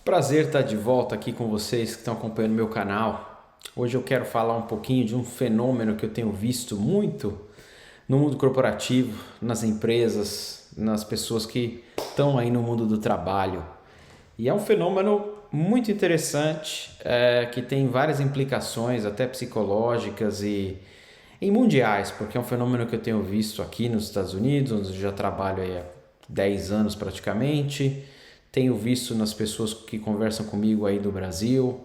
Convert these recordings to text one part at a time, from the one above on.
Prazer estar de volta aqui com vocês que estão acompanhando meu canal. Hoje eu quero falar um pouquinho de um fenômeno que eu tenho visto muito no mundo corporativo, nas empresas, nas pessoas que estão aí no mundo do trabalho. E é um fenômeno muito interessante, que tem várias implicações, até psicológicas e mundiais, porque é um fenômeno que eu tenho visto aqui nos Estados Unidos, onde eu já trabalho aí há 10 anos praticamente. Tenho visto nas pessoas que conversam comigo aí do Brasil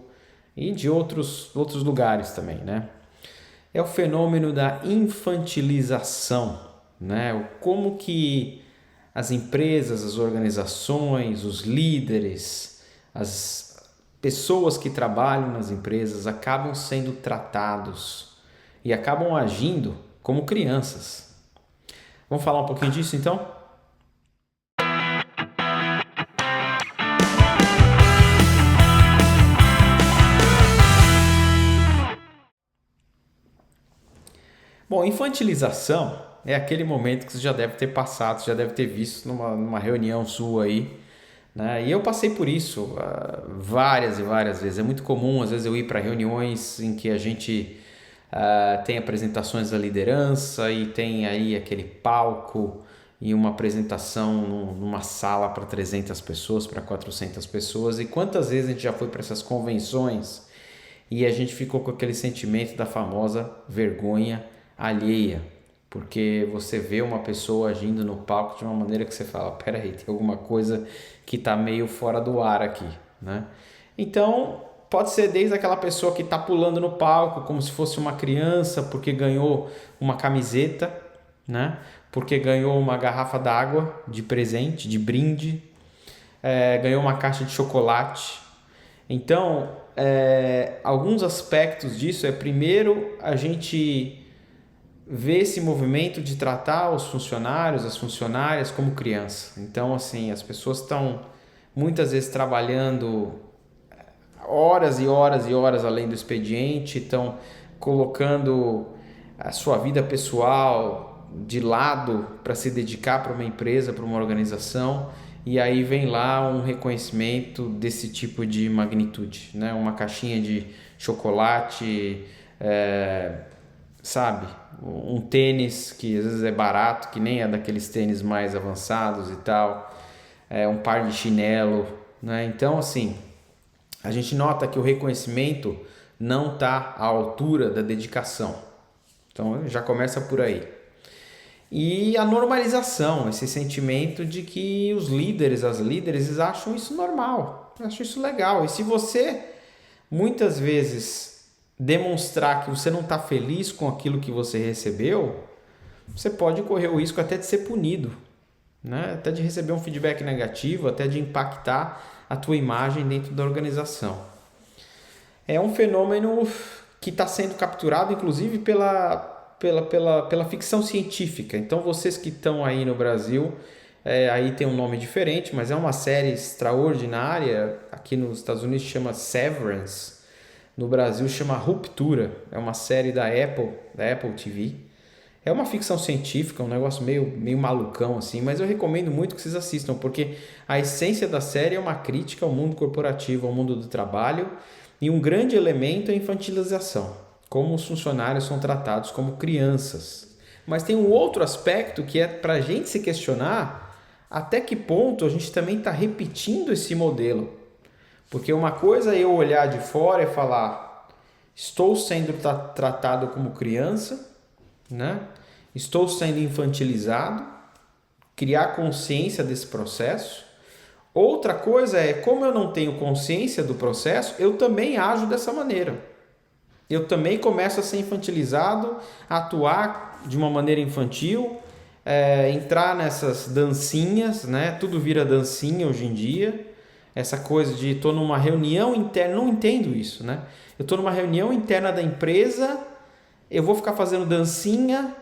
e de outros lugares também, né? É o fenômeno da infantilização, né? Como que as empresas, as organizações, os líderes, as pessoas que trabalham nas empresas acabam sendo tratados e acabam agindo como crianças. Vamos falar um pouquinho disso então? Bom, infantilização é aquele momento que você já deve ter passado, já deve ter visto numa reunião sua aí, né? E eu passei por isso várias e várias vezes. É muito comum, às vezes, eu ir para reuniões em que a gente tem apresentações da liderança e tem aí aquele palco e uma apresentação numa sala para 300 pessoas, para 400 pessoas. E quantas vezes a gente já foi para essas convenções e a gente ficou com aquele sentimento da famosa vergonha alheia, porque você vê uma pessoa agindo no palco de uma maneira que você fala, peraí, tem alguma coisa que está meio fora do ar aqui, né? Então, pode ser desde aquela pessoa que está pulando no palco como se fosse uma criança porque ganhou uma camiseta, né? Porque ganhou uma garrafa d'água de presente, de brinde, ganhou uma caixa de chocolate. Então, alguns aspectos disso primeiro, a gente vê esse movimento de tratar os funcionários, as funcionárias como criança. Então, assim, as pessoas estão muitas vezes trabalhando horas e horas e horas além do expediente, estão colocando a sua vida pessoal de lado para se dedicar para uma empresa, para uma organização, e aí vem lá um reconhecimento desse tipo de magnitude, né? Uma caixinha de chocolate, sabe? Um tênis que às vezes é barato, que nem é daqueles tênis mais avançados e tal, um par de chinelo, né? Então, assim, a gente nota que o reconhecimento não está à altura da dedicação. Então, já começa por aí. E a normalização, esse sentimento de que os líderes, as líderes, acham isso normal, acham isso legal. E se você, muitas vezes, demonstrar que você não está feliz com aquilo que você recebeu, você pode correr o risco até de ser punido, né? Até de receber um feedback negativo, até de impactar a tua imagem dentro da organização. É um fenômeno que está sendo capturado, inclusive, pela ficção científica. Então, vocês que estão aí no Brasil, aí tem um nome diferente, mas é uma série extraordinária. Aqui nos Estados Unidos chama Severance, no Brasil chama Ruptura. É uma série da Apple TV. É uma ficção científica, um negócio meio malucão assim, mas eu recomendo muito que vocês assistam, porque a essência da série é uma crítica ao mundo corporativo, ao mundo do trabalho, e um grande elemento é a infantilização, como os funcionários são tratados como crianças. Mas tem um outro aspecto que é para a gente se questionar até que ponto a gente também está repetindo esse modelo. Porque uma coisa é eu olhar de fora e falar, estou sendo tratado como criança, né? Estou sendo infantilizado, criar consciência desse processo. Outra coisa é, como eu não tenho consciência do processo, eu também ajo dessa maneira. Eu também começo a ser infantilizado, a atuar de uma maneira infantil, entrar nessas dancinhas, né? Tudo vira dancinha hoje em dia. Essa coisa de estou numa reunião interna, não entendo isso, né? Eu estou numa reunião interna da empresa, eu vou ficar fazendo dancinha,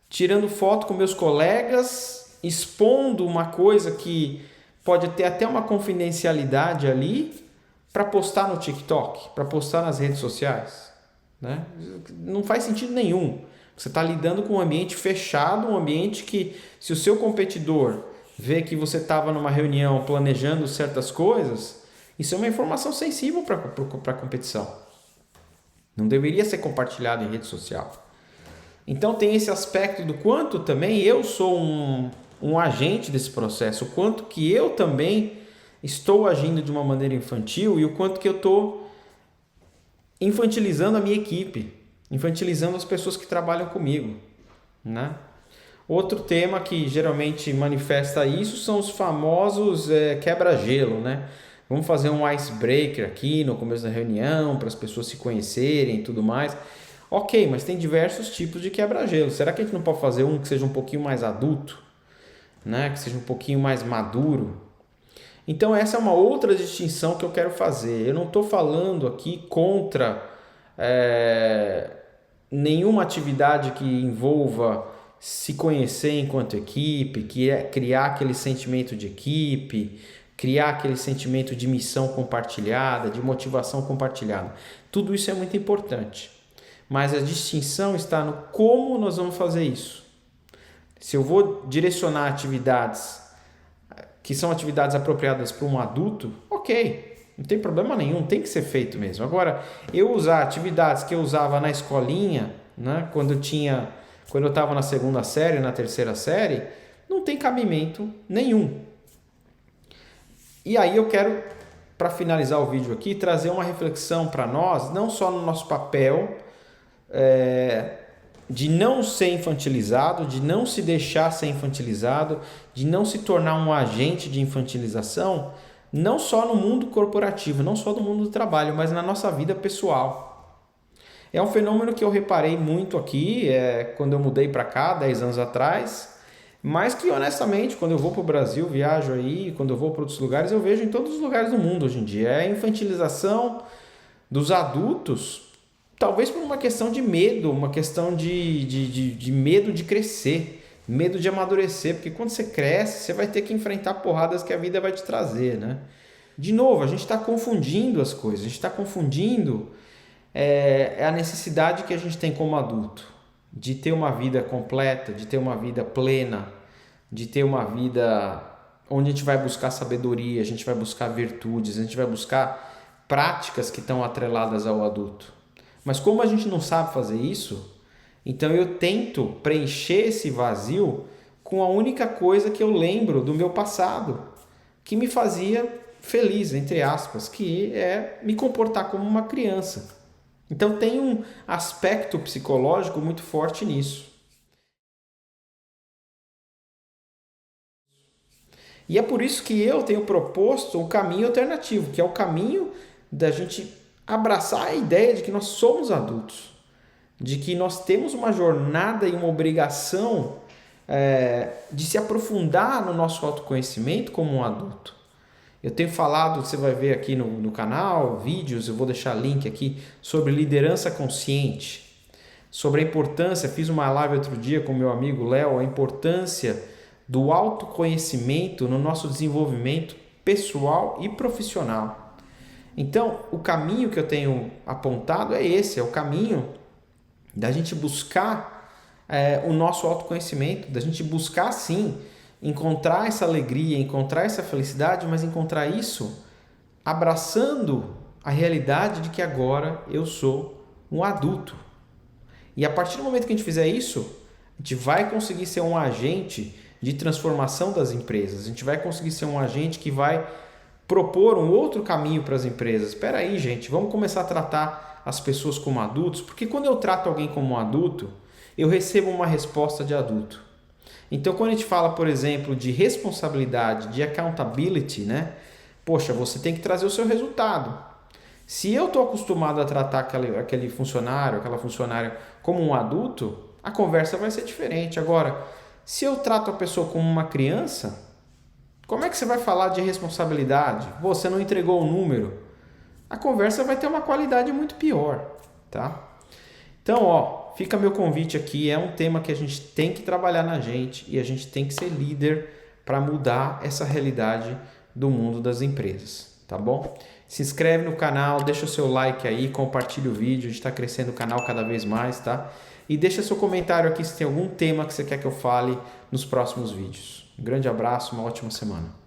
tirando foto com meus colegas, expondo uma coisa que pode ter até uma confidencialidade ali para postar no TikTok, para postar nas redes sociais, né? Não faz sentido nenhum. Você está lidando com um ambiente fechado, um ambiente que, se o seu competidor vê que você estava numa reunião planejando certas coisas, Isso é uma informação sensível para a competição. Não deveria ser compartilhado em rede social. Então tem esse aspecto do quanto também eu sou um agente desse processo, o quanto que eu também estou agindo de uma maneira infantil e o quanto que eu estou infantilizando a minha equipe, infantilizando as pessoas que trabalham comigo, né? Outro tema que geralmente manifesta isso são os famosos quebra-gelo, né? Vamos fazer um icebreaker aqui no começo da reunião para as pessoas se conhecerem e tudo mais. Ok, mas tem diversos tipos de quebra-gelo. Será que a gente não pode fazer um que seja um pouquinho mais adulto, né? Que seja um pouquinho mais maduro? Então essa é uma outra distinção que eu quero fazer. Eu não estou falando aqui contra nenhuma atividade que envolva se conhecer enquanto equipe, que é criar aquele sentimento de equipe, criar aquele sentimento de missão compartilhada, de motivação compartilhada. Tudo isso é muito importante. Mas a distinção está no como nós vamos fazer isso. Se eu vou direcionar atividades que são atividades apropriadas para um adulto, ok, não tem problema nenhum, tem que ser feito mesmo. Agora, eu usar atividades que eu usava na escolinha, né, quando eu estava na segunda série, na terceira série, não tem cabimento nenhum. E aí eu quero, para finalizar o vídeo aqui, trazer uma reflexão para nós, não só no nosso papel de não ser infantilizado, de não se deixar ser infantilizado, de não se tornar um agente de infantilização, não só no mundo corporativo, não só no mundo do trabalho, mas na nossa vida pessoal. É um fenômeno que eu reparei muito aqui quando eu mudei para cá, 10 anos atrás, mas que honestamente, quando eu vou para o Brasil, viajo aí, quando eu vou para outros lugares, eu vejo em todos os lugares do mundo hoje em dia. É a infantilização dos adultos, talvez por uma questão de medo, uma questão de medo de crescer, medo de amadurecer, porque quando você cresce, você vai ter que enfrentar porradas que a vida vai te trazer, né? De novo, a gente está confundindo as coisas, a gente está confundindo a necessidade que a gente tem como adulto, de ter uma vida completa, de ter uma vida plena, de ter uma vida onde a gente vai buscar sabedoria, a gente vai buscar virtudes, a gente vai buscar práticas que estão atreladas ao adulto. Mas como a gente não sabe fazer isso, então eu tento preencher esse vazio com a única coisa que eu lembro do meu passado, que me fazia feliz, entre aspas, que é me comportar como uma criança. Então tem um aspecto psicológico muito forte nisso. E é por isso que eu tenho proposto um caminho alternativo, que é o caminho da gente abraçar a ideia de que nós somos adultos, de que nós temos uma jornada e uma obrigação de se aprofundar no nosso autoconhecimento como um adulto. Eu tenho falado, você vai ver aqui no canal, vídeos, eu vou deixar link aqui, sobre liderança consciente, sobre a importância, fiz uma live outro dia com meu amigo Léo, a importância do autoconhecimento no nosso desenvolvimento pessoal e profissional. Então, o caminho que eu tenho apontado é esse, é o caminho da gente buscar o nosso autoconhecimento, da gente buscar sim encontrar essa alegria, encontrar essa felicidade, mas encontrar isso abraçando a realidade de que agora eu sou um adulto. E a partir do momento que a gente fizer isso, a gente vai conseguir ser um agente de transformação das empresas, a gente vai conseguir ser um agente que vai propor um outro caminho para as empresas. Espera aí, gente, vamos começar a tratar as pessoas como adultos, porque quando eu trato alguém como um adulto, eu recebo uma resposta de adulto. Então, quando a gente fala, por exemplo, de responsabilidade, de accountability, né? Poxa, você tem que trazer o seu resultado. Se eu estou acostumado a tratar aquele funcionário, aquela funcionária como um adulto, a conversa vai ser diferente. Agora, se eu trato a pessoa como uma criança, como é que você vai falar de responsabilidade? Você não entregou o número. A conversa vai ter uma qualidade muito pior, tá? Então, fica meu convite aqui, é um tema que a gente tem que trabalhar na gente e a gente tem que ser líder para mudar essa realidade do mundo das empresas, tá bom? Se inscreve no canal, deixa o seu like aí, compartilha o vídeo, a gente está crescendo o canal cada vez mais, tá? E deixa seu comentário aqui se tem algum tema que você quer que eu fale nos próximos vídeos. Um grande abraço, uma ótima semana.